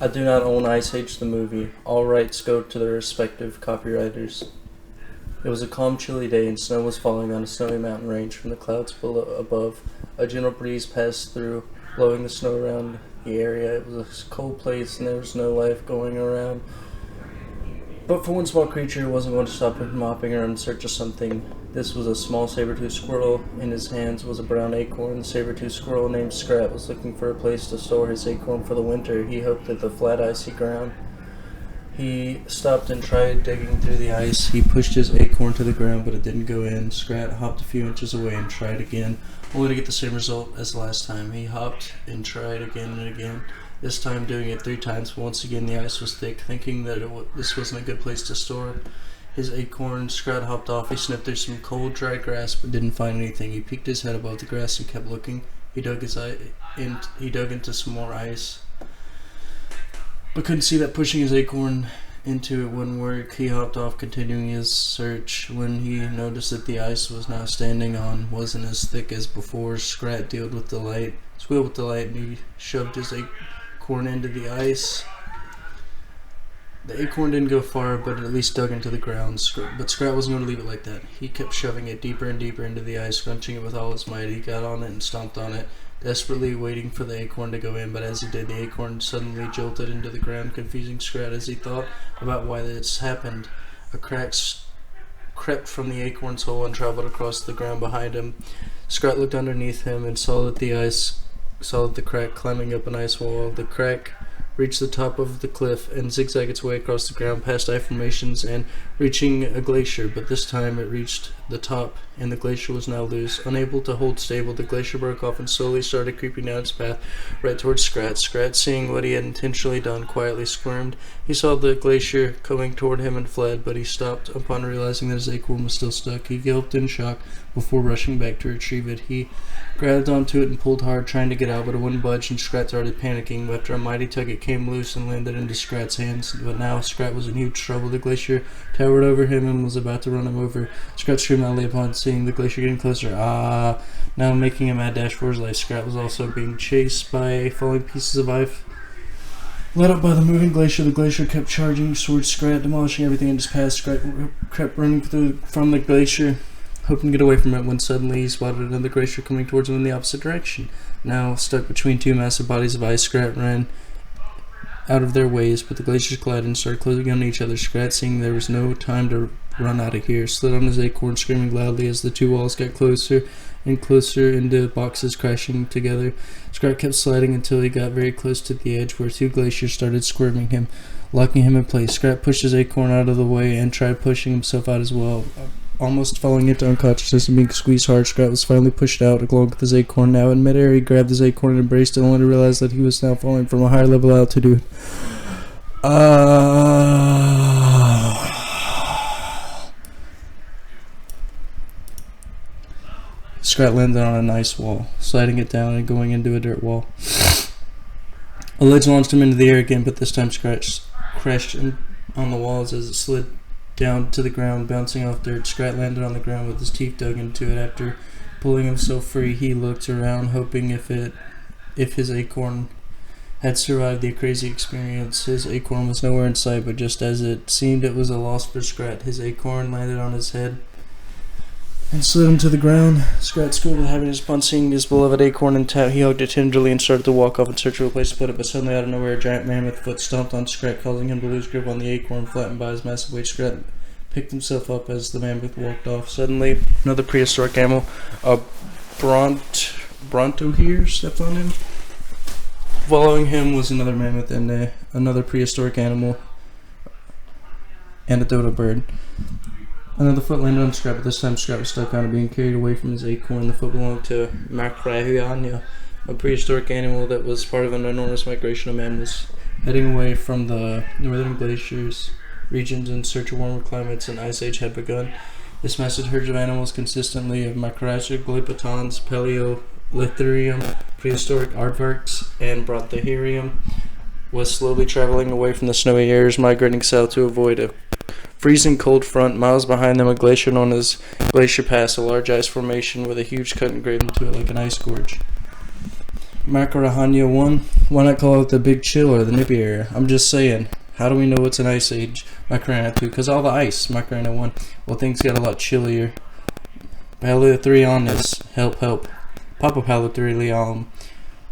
I do not own Ice Age the movie. All rights go to their respective copywriters. It was a calm, chilly day, and snow was falling on a snowy mountain range from the clouds below above. A gentle breeze passed through, blowing the snow around the area. It was a cold place, and there was no life going around. But for one small creature, it wasn't going to stop him from hopping around in search of something. This was a small saber-toothed squirrel. In his hands was a brown acorn. The saber-toothed squirrel named Scrat was looking for a place to store his acorn for the winter. He hoped at the flat, icy ground. He stopped and tried digging through the ice. He pushed his acorn to the ground, but it didn't go in. Scrat hopped a few inches away and tried again, only to get the same result as last time. He hopped and tried again and again, this time doing it 3 times, but once again the ice was thick. Thinking that this wasn't a good place to store his acorn, Scrat hopped off. He sniffed through some cold, dry grass, but didn't find anything. He peeked his head above the grass and kept looking. He dug into some more ice, but couldn't see that pushing his acorn into it wouldn't work. He hopped off, continuing his search. When he noticed that the ice was now standing on wasn't as thick as before, Scrat squealed with delight, and he shoved his acorn into the ice. The acorn didn't go far, but it at least dug into the ground. But Scrat wasn't going to leave it like that. He kept shoving it deeper and deeper into the ice, crunching it with all his might. He got on it and stomped on it, desperately waiting for the acorn to go in, but as he did, the acorn suddenly jolted into the ground, confusing Scrat as he thought about why this happened. A crack crept from the acorn's hole and traveled across the ground behind him. Scrat looked underneath him and saw that the crack climbing up an ice wall. The crack reached the top of the cliff and zigzagged its way across the ground past ice formations and reaching a glacier, but this time it reached the top and the glacier was now loose. Unable to hold stable, the glacier broke off and slowly started creeping down its path right towards Scrat. Scrat, seeing what he had intentionally done, quietly squirmed. He saw the glacier coming toward him and fled, but he stopped upon realizing that his acorn was still stuck. He gulped in shock before rushing back to retrieve it. He grabbed onto it and pulled hard, trying to get out, but it wouldn't budge, and Scrat started panicking. After a mighty tug, it came loose and landed into Scrat's hands. But now Scrat was in huge trouble. The glacier towered over him and was about to run him over. Scrat screamed loudly upon seeing the glacier getting closer. Now making a mad dash for his life. Scrat was also being chased by falling pieces of ice. Led up by the moving glacier, the glacier kept charging towards Scrat, demolishing everything in its path. Scrat kept running from the glacier, hoping to get away from it, when suddenly he spotted another glacier coming towards him in the opposite direction. Now, stuck between 2 massive bodies of ice, Scrat ran out of their ways, but the glaciers collided and started closing on each other. Scrat, seeing there was no time to run out of here, slid on his acorn, screaming loudly as the 2 walls got closer and closer into boxes crashing together. Scrat kept sliding until he got very close to the edge, where 2 glaciers started squirming him, locking him in place. Scrat pushed his acorn out of the way and tried pushing himself out as well. Almost falling into unconsciousness and being squeezed hard, Scrat was finally pushed out along with his acorn. Now in midair, he grabbed his acorn and embraced it, only to realize that he was now falling from a higher level altitude. Scrat landed on an ice wall, sliding it down and going into a dirt wall. A ledge launched him into the air again, but this time Scrat crashed on the walls as it slid down to the ground, bouncing off dirt. Scrat landed on the ground with his teeth dug into it. After pulling himself free, he looked around, hoping if his acorn had survived the crazy experience. His acorn was nowhere in sight, but just as it seemed it was a loss for Scrat, his acorn landed on his head and slid him to the ground. Scrat squealed with happiness upon seeing his beloved acorn intact. He hugged it tenderly and started to walk off in search of a place to put it, but suddenly out of nowhere, a giant mammoth foot stomped on Scrat, causing him to lose grip on the acorn. Flattened by his massive weight, Scrat picked himself up as the mammoth walked off. Suddenly, another prehistoric animal, a brontohere, stepped on him. Following him was another mammoth and another prehistoric animal, and a dodo bird. Another foot landed on Scrat, but this time Scrat was stuck on it, being carried away from his acorn. The foot belonged to Macrahiania, a prehistoric animal that was part of an enormous migration of mammals, heading away from the northern glaciers regions in search of warmer climates. An ice age had begun. This massive herd of animals, consistently of Macrasic, Glyptons, Paleolithurium, prehistoric aardvarks, and Brontoherium, was slowly traveling away from the snowy areas, migrating south to avoid a freezing cold front. Miles behind them, a glacier known as Glacier Pass, a large ice formation with a huge cut engraved into it like an ice gorge. Macarahania 1. Why not call it the Big Chill or the Nippy area? I'm just saying. How do we know it's an ice age? Macarena 2. Because all the ice. Macarena 1. Well, things got a lot chillier. Palo 3 on this. Help, help. Papa Palo 3 Leon.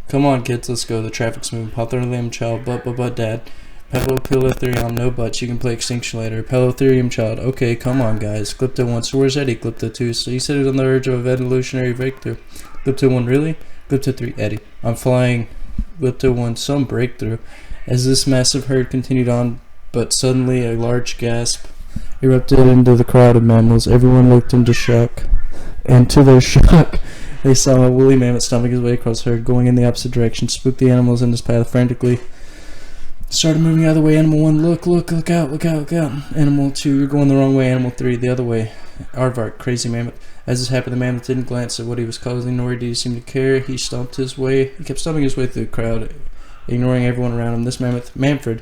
Come on, kids, let's go. The traffic's moving. Papa Liam Child. But, Dad. Palo Pillow 3 on no buts. You can play Extinction later. Palotherium Child. Okay, come on, guys. Glypto 1. So where's Eddie? Glypto 2. So he said he was on the verge of evolutionary breakthrough. Glypto 1, really? Glypto 3. Eddie. I'm flying. Glypto 1. Some breakthrough. As this massive herd continued on, but suddenly a large gasp erupted into the crowd of mammals. Everyone looked into shock. And to their shock, they saw a woolly mammoth stomping his way across the herd, going in the opposite direction. Spooked the animals in his path frantically. Started moving out of the way. Animal 1, look out. Animal 2, you're going the wrong way. Animal 3, the other way. Aardvark, crazy mammoth. As this happened, the mammoth didn't glance at what he was causing, nor did he seem to care. He kept stomping his way through the crowd, ignoring everyone around him. This mammoth, Manfred,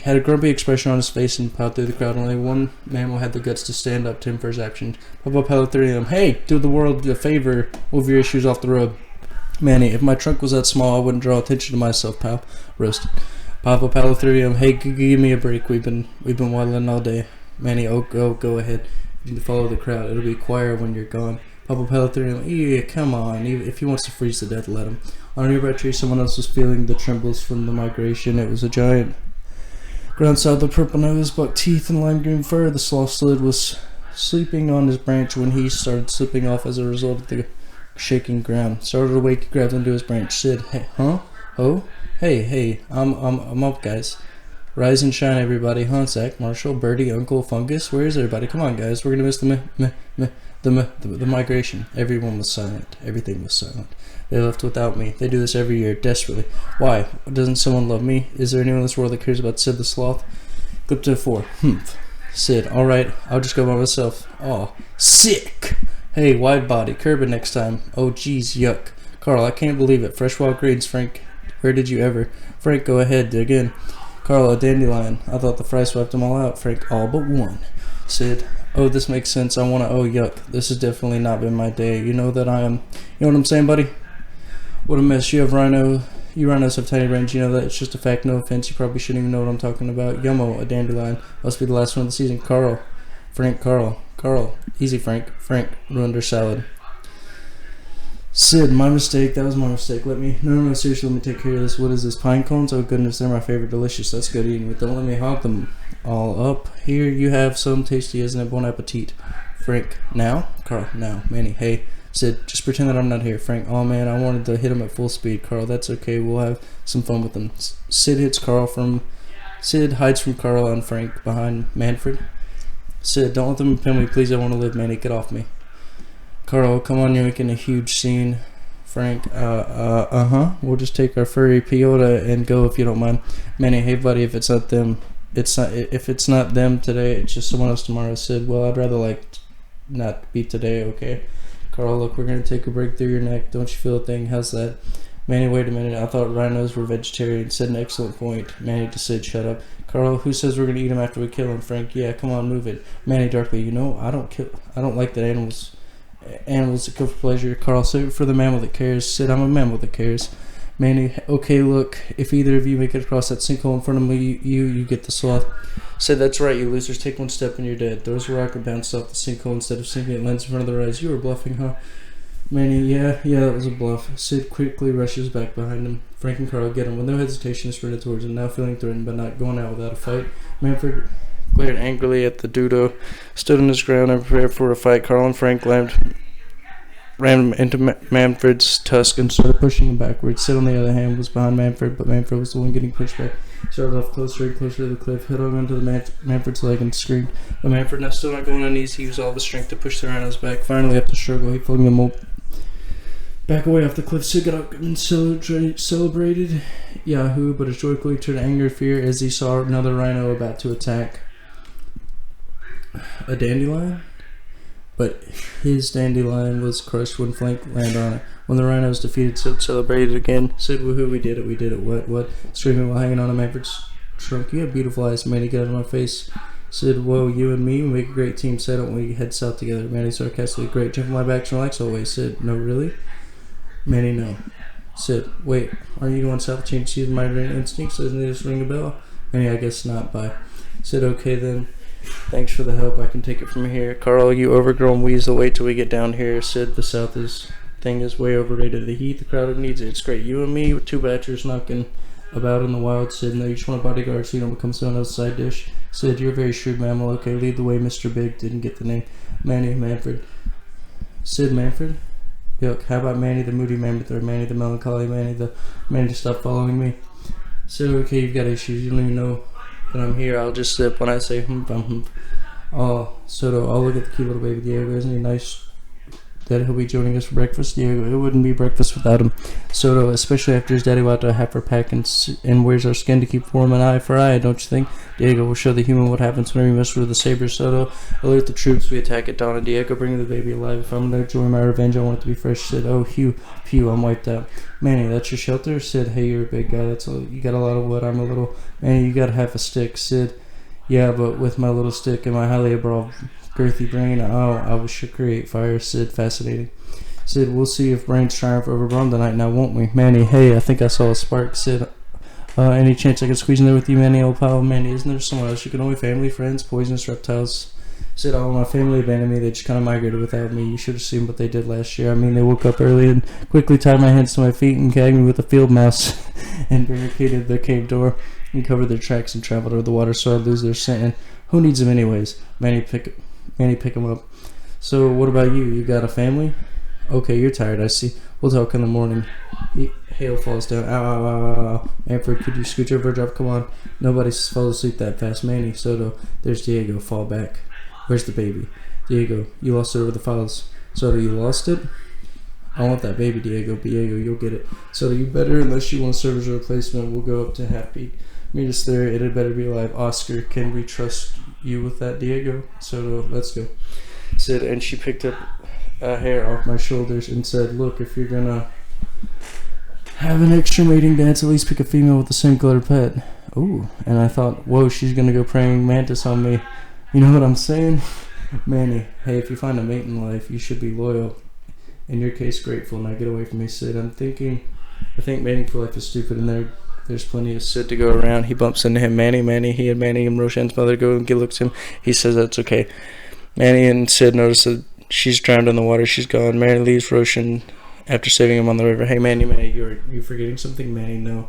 had a grumpy expression on his face and plowed through the crowd. Only one mammal had the guts to stand up to him for his action. Papa Palotherium, hey, do the world a favor. Move your issues off the road. Manny, if my trunk was that small, I wouldn't draw attention to myself, pal. Roasted. Papa Palotherium, hey, give me a break. We've been waddling all day. Manny, go ahead. You need to follow the crowd. It'll be quiet when you're gone. Papa Palotherium, yeah, come on. If he wants to freeze to death, let him. On a nearby tree, someone else was feeling the trembles from the migration. It was a giant ground south with purple nose, buck teeth, and lime green fur. The sloth slid was sleeping on his branch when he started slipping off as a result of the shaking ground. Started awake, he grabbed into his branch. Sid, hey, huh? Oh? Hey, I'm up, guys. Rise and shine, everybody. Huh, Zach, Marshall, Birdie, Uncle, Fungus. Where's everybody? Come on, guys. We're gonna miss the migration. Everyone was silent. Everything was silent. They left without me. They do this every year, desperately. Why? Doesn't someone love me? Is there anyone in this world that cares about Sid the Sloth? Glypto 4. Sid, alright. I'll just go by myself. Aw. Sick! Hey, wide body. Curb it next time. Oh, jeez, yuck. Carl, I can't believe it. Fresh wild greens, Frank. Where did you ever? Frank, go ahead, dig in. Carl, a dandelion. I thought the fry swept them all out. Frank, all but one. Sid, oh, this makes sense. I wanna, oh, yuck. This has definitely not been my day. You know that I am, you know what I'm saying, buddy? What a mess. You rhinos have tiny brains. You know that. It's just a fact. No offense. You probably shouldn't even know what I'm talking about. Yummo, a dandelion. Must be the last one of the season. Carl. Easy, Frank. Ruined her salad. Sid, my mistake. That was my mistake. No, seriously, let me take care of this. What is this? Pine cones? Oh, goodness, they're my favorite. Delicious. That's good eating, but don't let me hog them all up. Here you have some tasty, isn't it? Bon appetit. Frank, now? Carl, now. Manny, hey. Sid, just pretend that I'm not here. Frank, oh man, I wanted to hit him at full speed. Carl, that's okay. We'll have some fun with him. Sid hides from Carl and Frank behind Manfred. Sid, don't let them pin me. Please, I want to live, Manny. Get off me. Carl, come on, you're making a huge scene. Frank, we'll just take our furry peyote and go if you don't mind. Manny, hey buddy, if it's not them today, it's just someone else tomorrow. Sid, well, I'd rather not be today, okay? Carl, look, we're gonna take a break through your neck. Don't you feel a thing? How's that? Manny, wait a minute. I thought rhinos were vegetarian. Said an excellent point. Manny to Sid, shut up. Carl, who says we're gonna eat him after we kill him? Frank, yeah, come on, move it. Manny darkly, I don't like that animals that kill for pleasure. Carl, save it for the mammal that cares. Sid, I'm a mammal that cares. Manny, okay, look, if either of you make it across that sinkhole in front of me, you get the sloth. Sid, that's right, you losers. Take one step and you're dead. Throws a rock and bounce off the sinkhole instead of sinking it lands in front of their eyes. You were bluffing, huh? Manny, yeah, that was a bluff. Sid quickly rushes back behind him. Frank and Carl get him. With no hesitation, he sprinted towards him, now feeling threatened but not going out without a fight. Manfred glared angrily at the dodo, stood on his ground and prepared for a fight. Carl and Frank ran into Manfred's tusk and started pushing him backwards. Sid, on the other hand, was behind Manfred, but Manfred was the one getting pushed back. He started off closer and closer to the cliff, hit onto Manfred's leg and screamed. But Manfred, now still not going on knees, he used all of his strength to push the rhinos back. Finally, after struggle, he flung them back away off the cliff. Sid got up and celebrated Yahoo, but his joy quickly turned to anger and fear as he saw another rhino about to attack. A dandelion? But his dandelion was crushed when Frank landed on it. When the rhino was defeated, Sid celebrated again. Sid, woohoo, we did it. What? Screaming while hanging on to Manfred's trunk. You have beautiful eyes, Manny, get out of my face. Sid, whoa, you and me, we make a great team. Sid, don't we head south together? Manny sarcastically, great, jump on my back and relax always. Sid, no, really? Manny, no. Sid, wait, are you going south to change to my instincts? Doesn't this ring a bell? Manny, I guess not. Bye. Sid, okay then. Thanks for the help. I can take it from here. Carl, you overgrown weasel. Wait till we get down here. Sid, the south thing is way overrated. The heat, the crowd needs it. It's great. You and me with two bachelors knocking about in the wild. Sid, no, you just want a bodyguard so you don't become someone else's side dish. Sid, you're a very shrewd mammal. Okay, lead the way, Mr. Big. Didn't get the name. Manny, Manfred. Sid, Manfred? Yuck, how about Manny the moody man, or Manny the melancholy Manny to stop following me? Sid, okay, you've got issues. You don't even know that I'm here. I'll just sip when I say hump. Oh, Soto, I'll look at the cute little baby Diego. Isn't he nice that he'll be joining us for breakfast? Diego, it wouldn't be breakfast without him. Soto, especially after his daddy went to a heifer pack and wears our skin to keep warm and eye for eye, don't you think? Diego, will show the human what happens whenever you mess with the saber. Soto, alert the troops. We attack at dawn. And Diego, bring the baby alive. If I'm going to enjoy my revenge, I want it to be fresh. Sid, oh, phew, I'm wiped out. Manny, that's your shelter? Sid, hey, you're a big guy. You got a lot of wood. I'm a little. Manny, you got half a stick. Sid, yeah, but with my little stick and my highly evolved girthy brain, I should create fire. Sid, fascinating. Sid, we'll see if brains triumph over brawn tonight now, won't we? Manny, hey, I think I saw a spark. Sid, any chance I could squeeze in there with you, Manny, old pal? Manny, isn't there someone else you can only family, friends, poisonous reptiles? Sid, all my family abandoned me. They just kind of migrated without me. You should have seen what they did last year. I mean, they woke up early and quickly tied my hands to my feet and gagged me with a field mouse and barricaded the cave door and covered their tracks and traveled over the water so I'd lose their scent. And who needs them anyways? Manny, pick them up. So, what about you? You got a family? Okay, you're tired, I see. We'll talk in the morning. Hail falls down. Ow. Manfred, could you scooch over a drop? Come on. Nobody falls asleep that fast. Manny, Soto, there's Diego. Fall back. Where's the baby? Diego, you lost it over the files. Soto, you lost it? I want that baby, Diego. You'll get it. Soto, you better, unless you want to serve as a replacement, we'll go up to Happy. Meet us there. It had better be alive. Oscar, can we trust you with that, Diego? Soto, let's go. Sid, and she picked up a hair off my shoulders and said, look, if you're gonna have an extra mating dance, at least pick a female with the same color pet. Ooh, and I thought, whoa, she's gonna go praying mantis on me. You know what I'm saying? Manny, hey, if you find a mate in life, you should be loyal. In your case, grateful. Now get away from me, Sid. I think mating for life is stupid, and there's plenty of Sid to go around. He bumps into him. Manny, he and Manny and Roshan's mother go and looks at him. He says that's okay. Manny and Sid notice that she's drowned in the water. She's gone. Manny leaves Roshan after saving him on the river. Hey, Manny, you're forgetting something? Manny, no.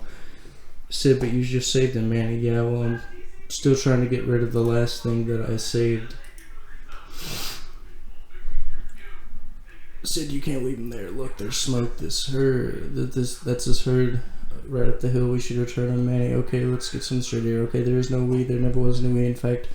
Sid, but you just saved him. Manny, yeah, well, I'm still trying to get rid of the last thing that I saved. Sid, you can't leave him there. Look, there's smoke. That's this herd right up the hill. We should return on Manny. Okay, let's get some straight here. Okay, there is no we. There never was any we. In fact,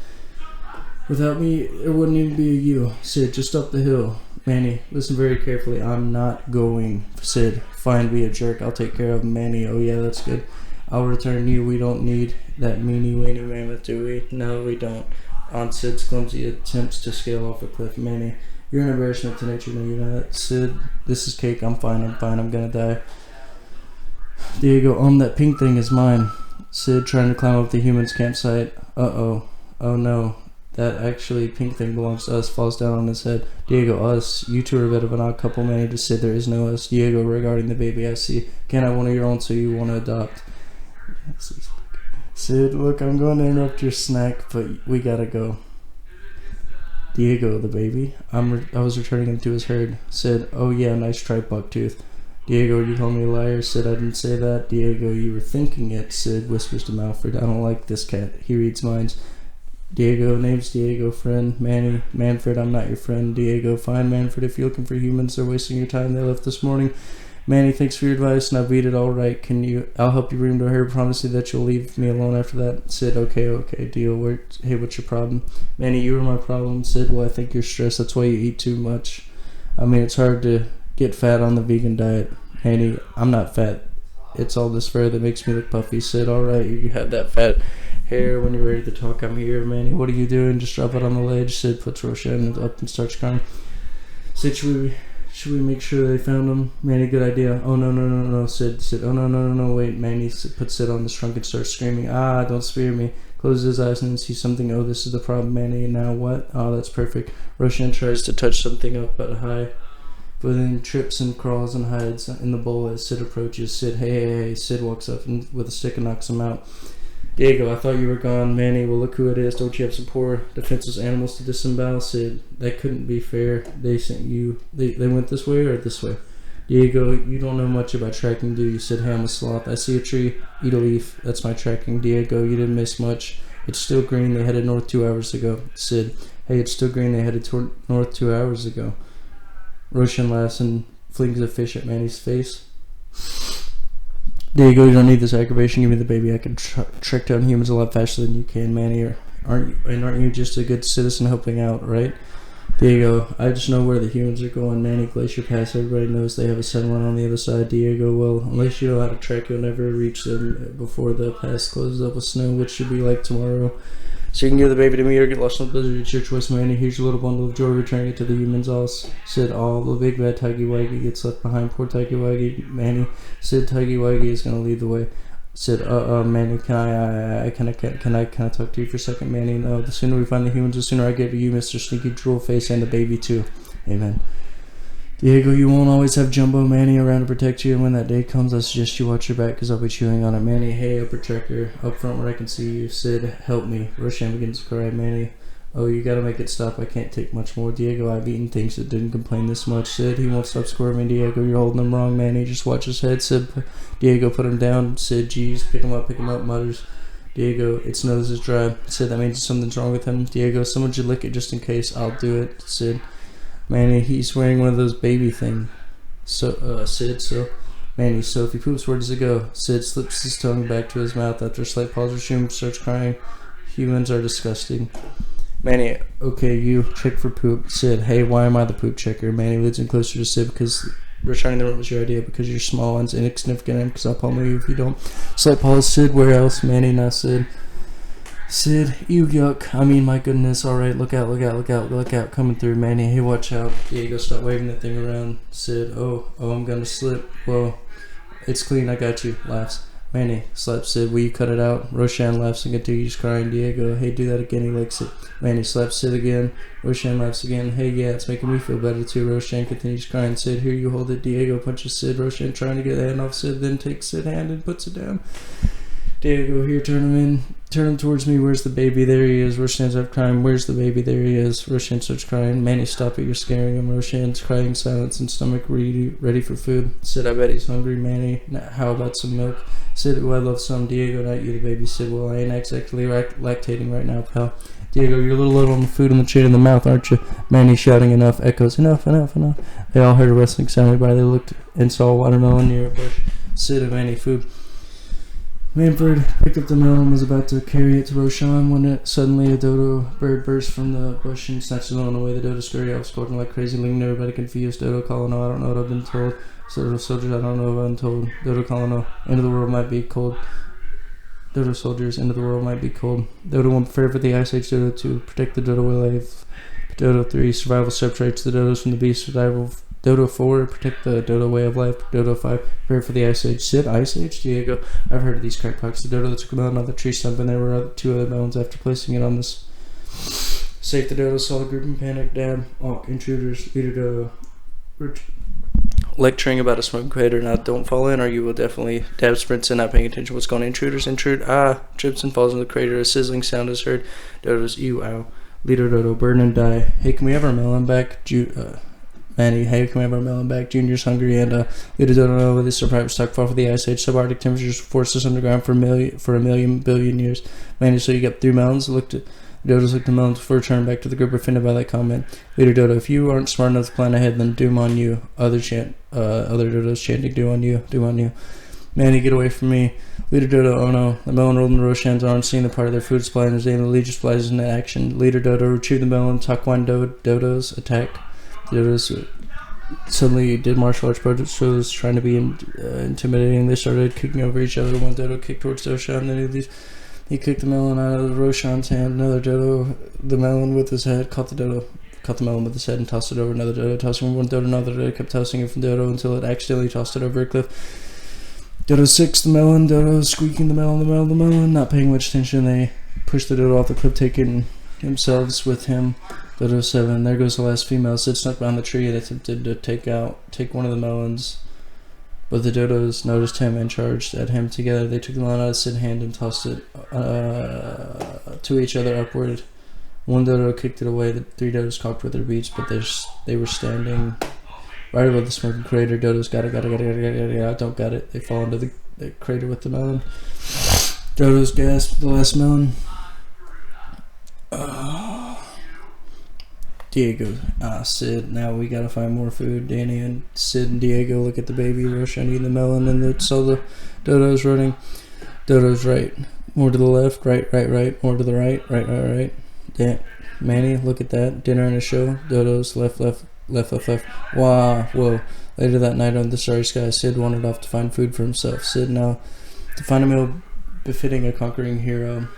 without me, there wouldn't even be a you. Sid, just up the hill. Manny, listen very carefully. I'm not going. Sid, fine, be a jerk. I'll take care of him. Manny, oh yeah, that's good. I'll return you. We don't need that meanie-weenie mammoth, do we? No, we don't. On Sid's clumsy attempts to scale off a cliff. Manny, you're an embarrassment to nature. No, you're not. Sid, this is cake. I'm fine. I'm gonna die. Diego, that pink thing is mine. Sid, trying to climb up the human's campsite. Uh-oh. Oh no. That actually pink thing belongs to us. Falls down on his head. Diego, us. You two are a bit of an odd couple. Manny, to Sid, there is no us. Diego, regarding the baby, I see. Can't have one of your own, so you want to adopt. Sid, look, I'm going to interrupt your snack, but we gotta go. Diego, the baby. I was returning him to his herd. Sid, oh yeah, nice try, Bucktooth. Diego, you call me a liar? Sid, I didn't say that. Diego, you were thinking it. Sid whispers to Malfred, I don't like this cat. He reads minds. Diego, name's Diego, friend. Manny, Manfred, I'm not your friend. Diego, fine, Manfred, if you're looking for humans, they're wasting your time. They left this morning. Manny, thanks for your advice, and I beat it all right. I'll help you bring him to her. Promise you that you'll leave me alone after that. Sid, okay, deal. Hey, what's your problem? Manny, you were my problem. Sid, well, I think you're stressed. That's why you eat too much. I mean, it's hard to get fat on the vegan diet. Manny, I'm not fat. It's all this fur that makes me look puffy. Sid, all right, you have that fat hair. When you're ready to talk, I'm here. Manny, what are you doing? Just drop it on the ledge. Sid puts Roshan up and starts crying. Sid, should we make sure they found him? Manny, good idea. Oh, no, Sid. Oh, no, wait. Manny puts Sid on the trunk and starts screaming. Don't spear me. Closes his eyes and sees something. Oh, this is the problem, Manny. Now what? Oh, that's perfect. Roshan tries to touch something up but high. but then trips and crawls and hides in the bowl as Sid approaches. Sid, hey. Sid walks up and with a stick and knocks him out. Diego, I thought you were gone. Manny, well, look who it is. Don't you have some poor defenseless animals to disembowel? Sid, that couldn't be fair. They sent you. They went this way or this way? Diego, you don't know much about tracking, do you? Sid, hey, I'm a sloth. I see a tree, eat a leaf. That's my tracking. Diego, you didn't miss much. It's still green. They headed north 2 hours ago. Sid, hey, it's still green. They headed north 2 hours ago. Roshan laughs and flings a fish at Manny's face. Diego, you don't need this aggravation. Give me the baby. I can track down humans a lot faster than you can, Manny. Aren't you just a good citizen helping out, right? Diego, I just know where the humans are going. Manny, Glacier Pass. Everybody knows they have a settlement on the other side. Diego, well, unless you know how to track, you'll never reach them before the pass closes up with snow, which should be like tomorrow. So you can give the baby to me or get lost in the blizzard. It's your choice, Manny. Here's your little bundle of joy. Returning it to the humans. All Sid, all the big bad Tiggy Waggy gets left behind. Poor Tiggy Waggy. Manny, Sid, Tiggy Waggy is gonna lead the way. Sid, Manny, can I talk to you for a second, Manny? No, the sooner we find the humans, the sooner I get to you, Mr. Sneaky Drool Face, and the baby too. Amen. Diego, you won't always have Jumbo Manny around to protect you, and when that day comes, I suggest you watch your back, because I'll be chewing on it. Manny, hey, upper tracker, up front where I can see you. Sid, help me. Roshan begins to cry. Manny, oh, you gotta make it stop. I can't take much more. Diego, I've eaten things that didn't complain this much. Sid, he won't stop squirming. Diego, you're holding him wrong. Manny, just watch his head. Sid, Diego, put him down. Sid, geez, pick him up, mutters. Diego, its nose is dry. Sid, that means something's wrong with him. Diego, someone should lick it just in case. I'll do it. Sid, Manny, he's wearing one of those baby things. Manny, so if he poops, where does it go? Sid slips his tongue back to his mouth after a slight pause. Resume, starts crying. Humans are disgusting. Manny, okay, you check for poop. Sid, hey, why am I the poop checker? Manny leads him closer to Sid because returning the room was your idea because you're small and insignificant and because I'll pummel you if you don't. Slight pause. Sid, where else? Manny, not Sid. Sid, you yuck. I mean, my goodness. Alright, look out. Coming through, Manny. Hey, watch out. Diego, stop waving that thing around. Sid, oh, I'm gonna slip. Whoa, it's clean. I got you. Laughs. Manny, slaps Sid. Will you cut it out? Roshan laughs and continues crying. Diego, hey, do that again. He likes it. Manny slaps Sid again. Roshan laughs again. Hey, yeah, it's making me feel better too. Roshan continues crying. Sid, here, you hold it. Diego punches Sid. Roshan trying to get the hand off Sid, then takes Sid's hand and puts it down. Diego, here, turn him towards me. Where's the baby? There he is. Roshan starts crying. Where's the baby? There he is. Roshan starts crying. Manny, stop it. You're scaring him. Roshan's crying in silence and stomach ready for food. Sid, I bet he's hungry. Manny, how about some milk? Sid, oh, I love some. Diego, not you, the baby. Sid, well, I ain't exactly lactating right now, pal. Diego, you're a little low on the food and the chain in the mouth, aren't you? Manny shouting enough. Echoes, enough. They all heard a rustling sound nearby. They looked and saw a watermelon near a bush. Sid and Manny, food. Manfred picked up the melon and was about to carry it to Roshan when suddenly a dodo bird burst from the bush and snatched the melon away. The dodo scurried off, squawking like crazy, leaving everybody confused. Dodo Colonel, I don't know what I've been told. Dodo soldiers, I don't know what I'm told. Dodo Colonel, end of the world might be cold. Dodo soldiers, end of the world might be cold. Dodo 1, prepare for the Ice Age. Dodo 2, protect the Dodo life. Dodo 3, survival separates the dodos from the beast. Survival. Dodo 4, protect the Dodo way of life. Dodo 5, prepare for the Ice Age. Sid, Ice Age? Diego, I've heard of these crackpots. The Dodo that took a melon on the tree stump, and there were 2 other melons after placing it on this. Safe, the Dodo saw the group in panic. Dab, intruders, leader Dodo. Lecturing about a smoke crater. Now, don't fall in, or you will definitely. Dab sprints in, not paying attention. What's going on? Intruders, intrude. Trips and falls in the crater. A sizzling sound is heard. Dodo's, ew, ow. Leader Dodo, burn and die. Hey, can we have our melon back? Manny, hey, can we have our melon back? Junior's hungry, and Leader Dodo with his private stock fall for the Ice Age. Subarctic temperatures forced us underground for a million billion years. Manny, so you got 3 melons? Dodos looked at the melons before turning back to the group, offended by that comment. Leader Dodo, if you aren't smart enough to plan ahead, then doom on you. Other Dodos chanting, doom on you. Manny, get away from me. Leader Dodo, oh no. The melon rolled into Roshan's arms, seeing the part of their food supply in his aim. The legion flies into action. Leader Dodo, retrieve the melon. Taekwondo Dodos, attack. Dodos suddenly did martial arts shows trying to be intimidating. They started kicking over each other. One Dodo kicked towards Roshan, then he kicked the melon out of Roshan's hand. Another Dodo, the melon with his head, caught the melon with his head and tossed it over another Dodo. Tossing from one Dodo, another Dodo kept tossing it from Dodo until it accidentally tossed it over a cliff. Dodo 6, the melon. Dodo squeaking the melon. Not paying much attention, they pushed the Dodo off the cliff, taking themselves with him. Dodo 7. There goes the last female. Sid snuck behind the tree and attempted to take one of the melons. But the dodos noticed him and charged at him. Together, they took the melon out of Sid's hand and tossed it to each other upward. One dodo kicked it away. The 3 dodos cocked with their beaks, but they were standing right above the smoking crater. Dodos got it. Don't got it. They fall into the crater with the melon. Dodos gasped the last melon. Diego, Sid, now we gotta find more food. Danny and Sid and Diego look at the baby, Roshan eating the melon, and they saw the dodos running. Dodos right, more to the left, right, more to the right. Yeah, Manny, look at that, dinner and a show. Dodos left. Wow, whoa. Later that night on the starry sky, Sid wandered off to find food for himself. Sid now, to find a meal befitting a conquering hero.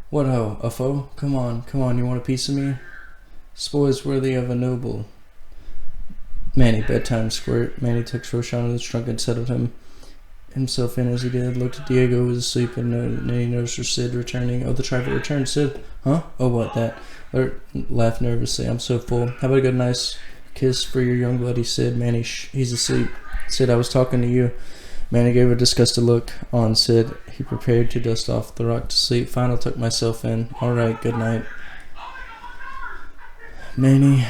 What ho, a foe? Come on, you want a piece of me? Spoils worthy of a noble. Manny, bedtime squirt. Manny took Roshan in the trunk and settled himself in as he did. Looked at Diego, who was asleep, and he noticed her Sid returning. Oh, the trifle returned. Sid, huh? Oh, what, that? Laughed nervously. I'm so full. How about a good nice kiss for your young bloody Sid? Manny, he's asleep. Sid, I was talking to you. Manny gave a disgusted look on Sid. He prepared to dust off the rock to sleep. Fine, I'll tuck myself in. All right, good night. Manny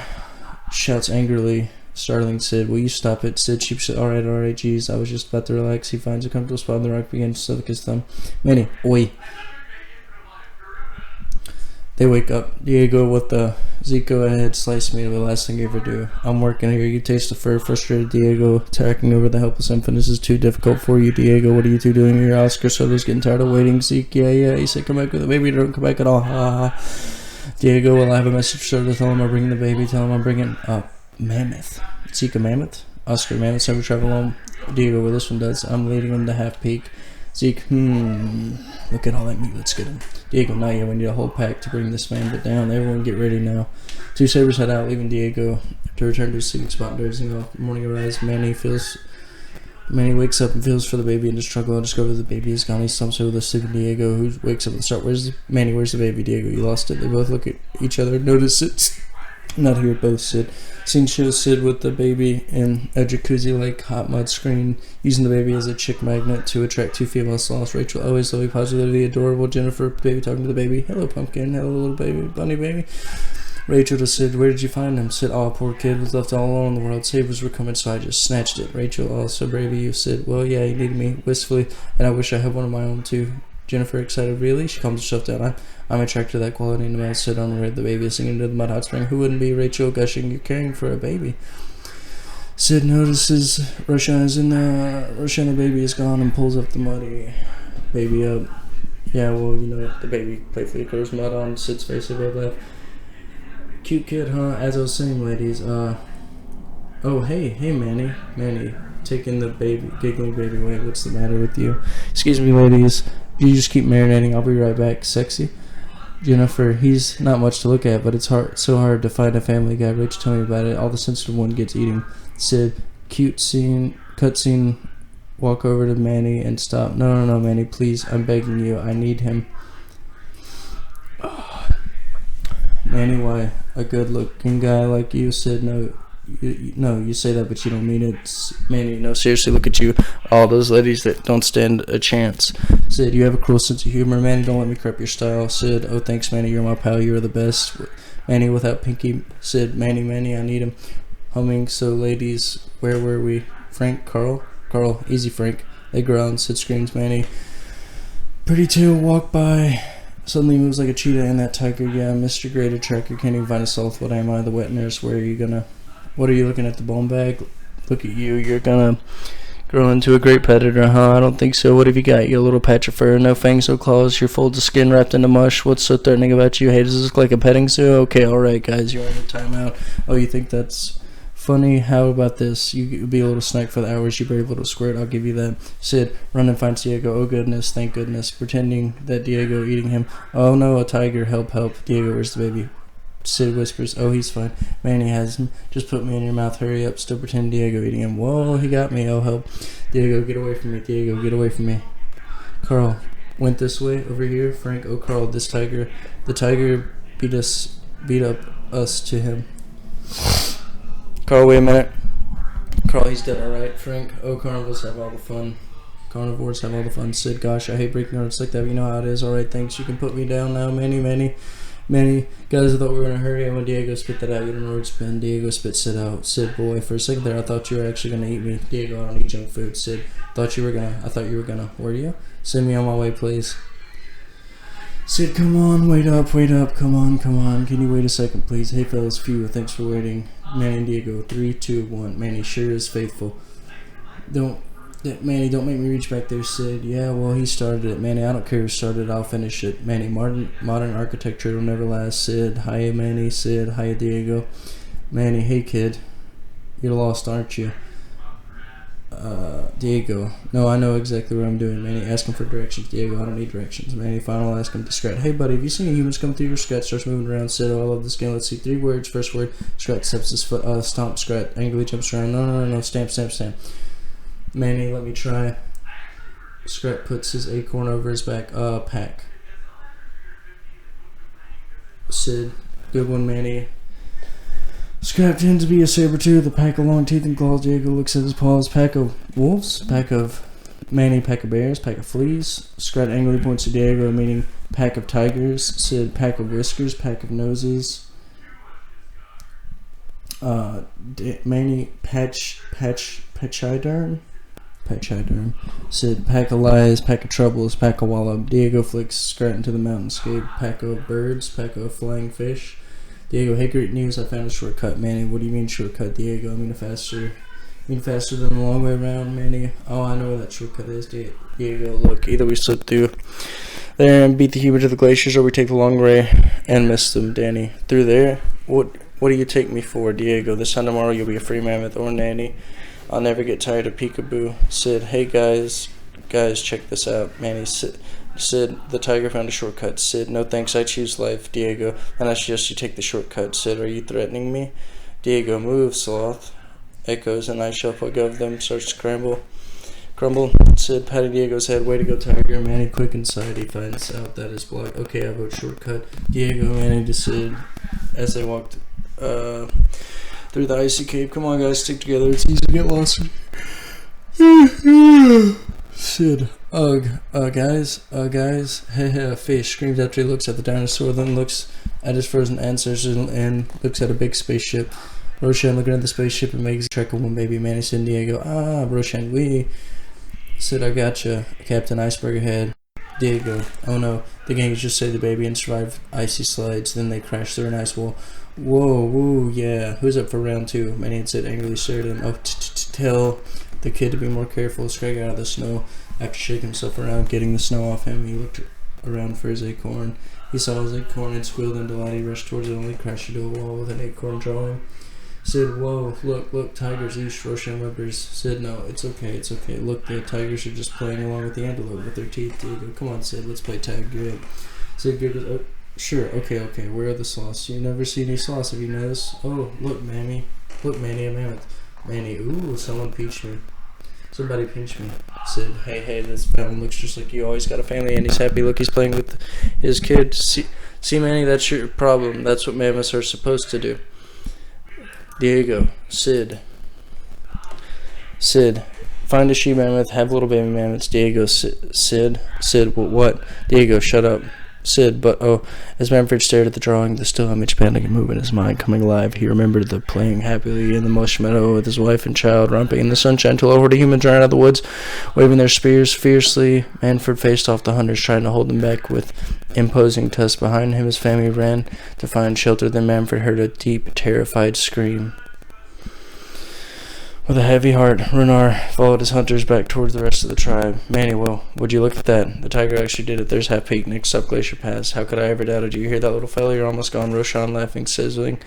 shouts angrily, startling Sid. Will you stop it? Sid sheeps. All right, geez. I was just about to relax. He finds a comfortable spot on the rock, begins to suck his thumb. Manny, oi. They wake up. Diego with the Zico ahead, slice meat of the last thing you ever do. I'm working here. You taste the fur. Frustrated Diego, tracking over the helpless infant. This is too difficult for you, Diego. What are you two doing here? Oscar Soto's getting tired of waiting. Zeke, yeah. He said, come back with the baby. Don't come back at all. Ha ha. Diego, will I have a message for Soto? Tell him I'm bringing the baby. Tell him I'm bringing mammoth. Zeke, a mammoth? Oscar, mammoths never travel home. Diego, well, this one does. I'm leading him to Half Peak. Zeke, look at all that meat. Let's get him. Diego, not yet. We need a whole pack to bring this man down. Everyone get ready now. 2 sabers head out, leaving Diego to return to his sleeping spot. Dozing off. Morning arrives. Manny wakes up and feels for the baby in his struggle and discovers the baby is gone. He stumps over the sleeping Diego, who wakes up and starts. Where's the baby? Diego, you lost it. They both look at each other, notice it's not here. Both Sid. Scene shows Sid with the baby in a jacuzzi-like hot mud screen, using the baby as a chick magnet to attract 2 female sloths. Rachel, always lovely, positively adorable. Jennifer, baby talking to the baby. Hello, pumpkin. Hello, little baby, bunny baby. Rachel to Sid, where did you find him? Sid, oh, poor kid, was left all alone in the world. Sabers were coming, so I just snatched it. Rachel, oh, so brave of you. Sid, well, yeah, he needed me, wistfully, and I wish I had one of my own, too. Jennifer, excited, really? She calms herself down. I'm attracted to that quality in the male. Sid, on where the baby is singing into the mud hot spring. Who wouldn't be? Rachel, gushing, you're caring for a baby. Sid notices Roshan the baby is gone and pulls up the muddy baby up. Yeah, well, the baby playfully throws mud on Sid's face above left. Cute kid, huh? As I was saying, ladies, oh, hey, Manny, taking the baby, giggling baby away. What's the matter with you? Excuse me, ladies. You just keep marinating. I'll be right back. Sexy. Jennifer, he's not much to look at, but it's so hard to find a family guy. Rich, tell me about it. All the sensitive one gets eating. Sid, cutscene, walk over to Manny and stop. No, Manny, please, I'm begging you. I need him. Manny, why? A good-looking guy like you. Sid, no, you say that, but you don't mean it. Manny, no, seriously, look at you. All those ladies that don't stand a chance. Sid, you have a cruel sense of humor. Manny, don't let me crap your style. Sid, oh, thanks, Manny, you're my pal, you're the best. Manny, without Pinky. Sid, Manny, I need him. Humming, so ladies, where were we? Frank, Carl, easy, Frank. They growl. Sid screams. Manny, pretty tail walk by. Suddenly moves like a cheetah and that tiger. Yeah, Mr. Greater Tracker can't even find a sloth. What am I, the wet nurse? What are you looking at, the bone bag? Look at you, you're gonna grow into a great predator, huh? I don't think so. What have you got? You little patch of fur, no fangs, no claws, your folds of skin wrapped into mush. What's so threatening about you? Hey, does this look like a petting zoo? Okay, alright guys, you're on a timeout. Oh, you think that's funny? How about this? You could be a little snack for the hours, you brave little squirt, I'll give you that. Sid, run and find Diego. Oh goodness, thank goodness. Pretending that Diego eating him. Oh no, a tiger, help. Diego, where's the baby? Sid whispers, oh, he's fine. Manny has him. Just put me in your mouth, hurry up. Still pretend Diego eating him. Whoa, he got me, oh help. Diego, get away from me. Diego, get away from me. Carl, went this way, over here. Frank, oh Carl, the tiger beat us beat up us to him. Carl, wait a minute. Carl, he's dead, alright. Frank, oh, carnivals have all the fun. Carnivores have all the fun. Sid, gosh, I hate breaking hearts like that, but you know how it is. Alright, thanks. You can put me down now. Many. Guys, I thought we were in a hurry, and when Diego spit that out, you don't know where it's been. Diego spit Sid out. Sid, boy, for a second there, I thought you were actually gonna eat me. Diego, I don't eat junk food. Sid, I thought you were gonna. Were you? Send me on my way, please. Sid, come on, wait up, come on. Can you wait a second, please? Hey, fellas, phew, thanks for waiting. Manny and Diego, 3, 2, 1. Manny sure is faithful. Manny, don't make me reach back there, Sid. Yeah, well, he started it. Manny, I don't care who started it, I'll finish it. Manny, modern architecture will never last. Sid, hiya, Manny. Sid, hiya, Diego. Manny, hey, kid. You're lost, aren't you? Diego. No, I know exactly what I'm doing. Manny, ask him for directions. Diego, I don't need directions. Manny, final, ask him to Scrat. Hey, buddy, have you seen humans come through your Scrat? Starts moving around. Sid, oh, I love this game. Let's see. 3 words. First word. Scrat steps his foot. Stomp. Scrat angrily jumps around. No. Stamp. Manny, let me try. Scrat puts his acorn over his back. Pack. Sid, good one, Manny. Scrap tends to be a saber-tooth, a pack of long teeth and claws. Diego looks at his paws. Pack of wolves, pack of Manny, pack of bears, pack of fleas. Scrat angrily points to Diego, meaning pack of tigers. Sid, pack of whiskers, pack of noses. Manny, Pachyderm. Sid, pack of lies, pack of troubles, pack of wallop. Diego flicks Scrat into the mountainscape. Pack of birds, pack of flying fish. Diego, hey, great news, I found a shortcut. Manny, what do you mean shortcut? Diego, I mean faster than the long way around. Manny, oh, I know where that shortcut is. Diego, look, either we slip through there and beat the human to the glaciers, or we take the long way and miss them. Danny, through there? What do you take me for? Diego, this time tomorrow you'll be a free mammoth or nanny. I'll never get tired of peekaboo. Sid, hey guys, check this out. Manny, Sid, the tiger found a shortcut. Sid, no thanks, I choose life. Diego, then I suggest you take the shortcut. Sid, are you threatening me? Diego, move, sloth. Echoes, and I shall put of them. Starts to crumble. Sid, patting Diego's head. Way to go, tiger. Manny, quick inside. He finds out that is blocked. Okay, I vote shortcut. Diego, Manny to Sid as they walked through the icy cave. Come on, guys, stick together. It's easy to get lost. Sid, guys, hey, fish screams after he looks at the dinosaur, then looks at his frozen ancestors and looks at a big spaceship. Roshan looking at the spaceship and makes a track of one baby. Manny, Sid, and Diego, Roshan, we. Sid, I gotcha. Captain Iceberg ahead. Diego, oh no, the gangs just saved the baby and survived icy slides, then they crashed through an ice wall. Whoa, woo, yeah, who's up for round 2? Manny and Sid angrily stared at him. Oh, tell the kid to be more careful. Scrag out of the snow. After shaking himself around, getting the snow off him, he looked around for his acorn. He saw his acorn and squealed in delight. He rushed towards it, only crashed into a wall with an acorn drawing. Sid, whoa, look, tigers, east, Roshan whippers. Sid, no, it's okay. Look, the tigers are just playing along with the antelope with their teeth. Diego, come on, Sid, let's play tag. Good. Sid giggles, oh, sure, okay, where are the sloths? You never see any sloths, have you noticed? Oh, look, Manny, a mammoth. Manny, ooh, someone pinched me. Somebody pinch me. Sid, hey, this family looks just like you. Always got a family and he's happy. Look, he's playing with his kid. See, Manny, that's your problem. That's what mammoths are supposed to do. Diego, Sid, find a she mammoth, have little baby mammoths. Diego, Sid, what? Diego, shut up. Sid, but oh, as Manfred stared at the drawing, the still image panic and move in his mind coming alive. He remembered the playing happily in the lush meadow with his wife and child, romping in the sunshine till over the humans ran out of the woods, waving their spears fiercely. Manfred faced off the hunters, trying to hold them back with imposing tusks. Behind him, his family ran to find shelter. Then Manfred heard a deep, terrified scream. With a heavy heart, Runar followed his hunters back towards the rest of the tribe. Manny, well, would you look at that? The tiger actually did it. There's Half Peak, next up Glacier Pass. How could I ever doubt it? Do you hear that, little fella? You're almost gone. Roshan laughing, sizzling.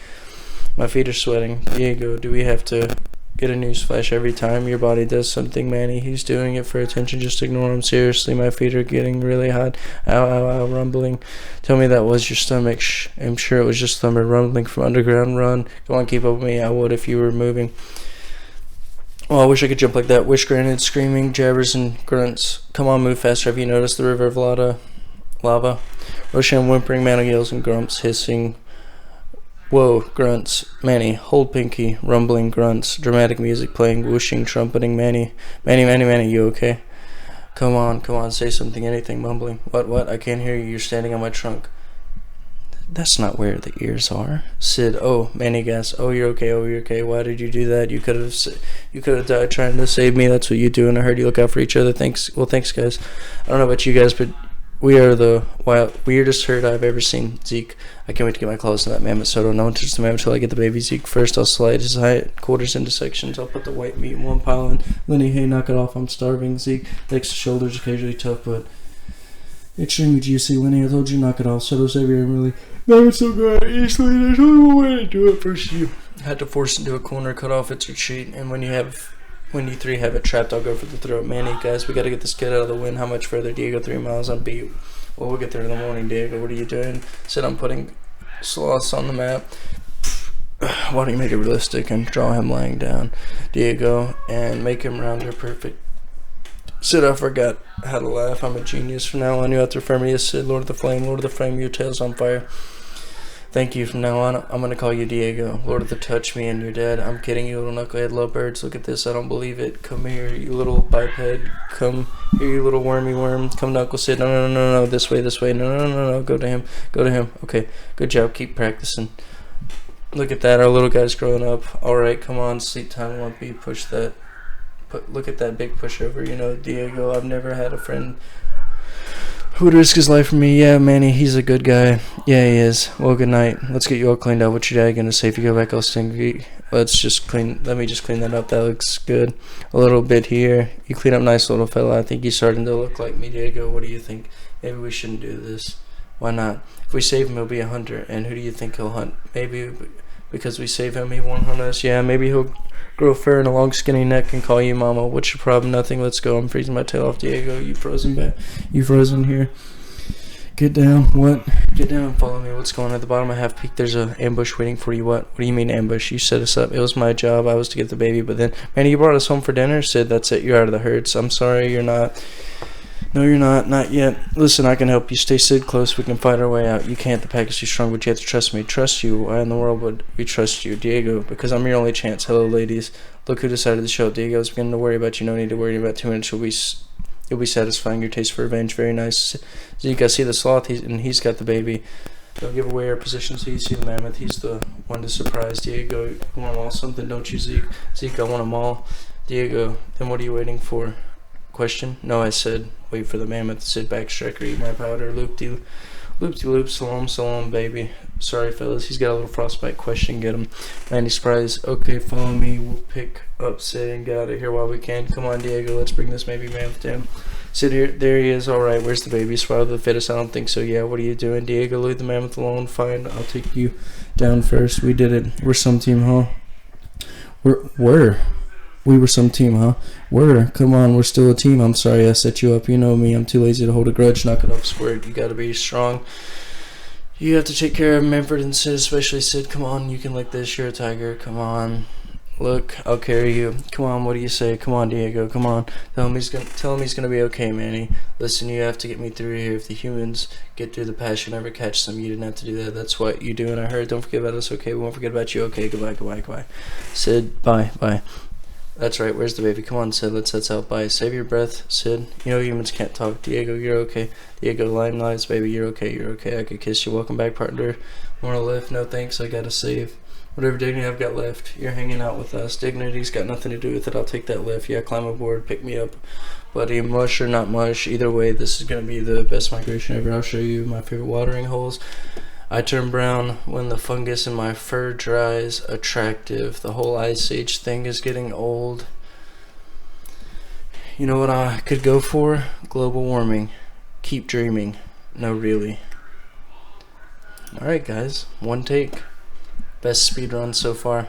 My feet are sweating. Diego, do we have to get a news flash every time your body does something, Manny? He's doing it for attention. Just ignore him. Seriously, my feet are getting really hot. Ow, rumbling. Tell me that was your stomach. I'm sure it was just thunder rumbling from underground. Run. Go on, keep up with me. I would if you were moving. Oh, I wish I could jump like that. Wish granted, screaming, jabbers, and grunts. Come on, move faster. Have you noticed the river of lava? Roshan whimpering, Manny yells and grumps, hissing Whoa, grunts. Manny, hold pinky. Rumbling grunts. Dramatic music playing. Whooshing, trumpeting. Manny. Manny, you okay? Come on, say something, anything. Mumbling. What? I can't hear you. You're standing on my trunk. That's not where the ears are. Sid, oh, Manny gas. Oh, you're okay. Why did you do that? You could have died trying to save me. That's what you do, and I heard you look out for each other. Thanks, guys. I don't know about you guys, but we are the weirdest herd I've ever seen. Zeke, I can't wait to get my claws in that mammoth soda. No one touches the mammoth until I get the baby. Zeke, first I'll slide his quarters into sections. I'll put the white meat in one pile. And Lenny, hey, knock it off. I'm starving. Zeke, legs to shoulders, occasionally tough, but extremely juicy. Lenny, I told you knock it off. Soda Savior, I'm really. Mammoth's so good. Easily, there's only one way to do it. First, you had to force it into a corner, cut off its retreat, and when you three have it trapped, I'll go for the throat. Manny, guys, we gotta get this kid out of the wind. How much further? Diego, 3 miles on beat. Well, we'll get there in the morning, Diego. What are you doing? Said I'm putting sloths on the map. Why don't you make it realistic and draw him lying down, Diego, and make him rounder perfect. Sid, I forgot how to laugh. I'm a genius. From now on, you have to refer me as Sid, Lord of the Flame, your tail's on fire. Thank you. From now on, I'm going to call you Diego, Lord of the Touch Me and you're dead. I'm kidding, you little knucklehead lovebirds. Look at this, I don't believe it. Come here, you little biped. Come here, you little wormy worm. Come knuckle Sid. No. This way. No. Go to him. Okay, good job. Keep practicing. Look at that, our little guy's growing up. Alright, come on, sleep time, Lumpy. Push that. Look at that big pushover. You know, Diego, I've never had a friend who would risk his life for me. Yeah, Manny, he's a good guy. Yeah, he is. Well, good night. Let's get you all cleaned up. What's your dad gonna say if you go back all stinky? Let me just clean that up. That looks good. A little bit here. You clean up nice, little fella. I think he's starting to look like me, Diego. What do you think? Maybe we shouldn't do this. Why not? If we save him, he'll be a hunter. And who do you think he'll hunt? Maybe because we save him, he won't hunt us. Yeah, maybe he'll grow fur and a long skinny neck and call you mama. What's your problem? Nothing. Let's go. I'm freezing my tail off. Diego, you frozen here. Get down. What? Get down and follow me. What's going on at the bottom of Half Peak? There's an ambush waiting for you. What do you mean ambush? You set us up. It was my job. I was to get the baby, but then, man, you brought us home for dinner. Sid, that's it. You're out of the herds. I'm sorry, you're not. No, you're not. Not yet. Listen, I can help you. Stay Sid close. We can fight our way out. You can't. The pack is too strong, but you have to trust me. Trust you. Why in the world would we trust you? Diego, because I'm your only chance. Hello, ladies. Look who decided to show up. Diego's beginning to worry about you. No need to worry. In about 2 minutes. You'll be satisfying your taste for revenge. Very nice. Zeke, I see the sloth, he's got the baby. Don't give away our position so you see the mammoth. He's the one to surprise. Diego, you want them all something, don't you, Zeke? Zeke, I want them all. Diego, then what are you waiting for? Question? No, I said, wait for the mammoth. Sit back, striker, eat my powder. Loop-de-loop, salam, baby. Sorry, fellas, he's got a little frostbite. Question, get him. Mandy surprise. Okay, follow me. We'll pick up Sid and get out of here while we can. Come on, Diego, let's bring this baby mammoth down. Sid here, there he is. Alright, where's the baby? Survival of the fittest? I don't think so. Yeah, what are you doing? Diego, leave the mammoth alone. Fine, I'll take you down first. We did it. We're some team, huh? We were some team, huh? Come on, we're still a team. I'm sorry I set you up. You know me. I'm too lazy to hold a grudge. Knock it off, Squirt. You gotta be strong. You have to take care of Manfred and Sid, especially Sid. Come on, you can lick this. You're a tiger. Come on. Look, I'll carry you. Come on, what do you say? Come on, Diego. Come on. Tell him he's gonna be okay, Manny. Listen, you have to get me through here. If the humans get through the pass, you'll never catch them. You didn't have to do that. That's what you do, and I heard. Don't forget about us, okay? We won't forget about you. Okay, goodbye. Sid, bye. That's right, where's the baby? Come on, Sid, let's head out. Bye. Save your breath, Sid. You know humans can't talk. Diego, you're okay. Diego, lying lies, baby, you're okay. I could kiss you. Welcome back, partner. Wanna lift? No thanks, I gotta save. Whatever dignity I've got left, you're hanging out with us. Dignity's got nothing to do with it. I'll take that lift. Yeah, climb aboard, pick me up. Buddy, mush or not mush, either way, this is gonna be the best migration ever. I'll show you my favorite watering holes. I turn brown when the fungus in my fur dries. Attractive. The whole Ice Age thing is getting old. You know what I could go for? Global warming. Keep dreaming. No, really. Alright, guys. One take. Best speedrun so far.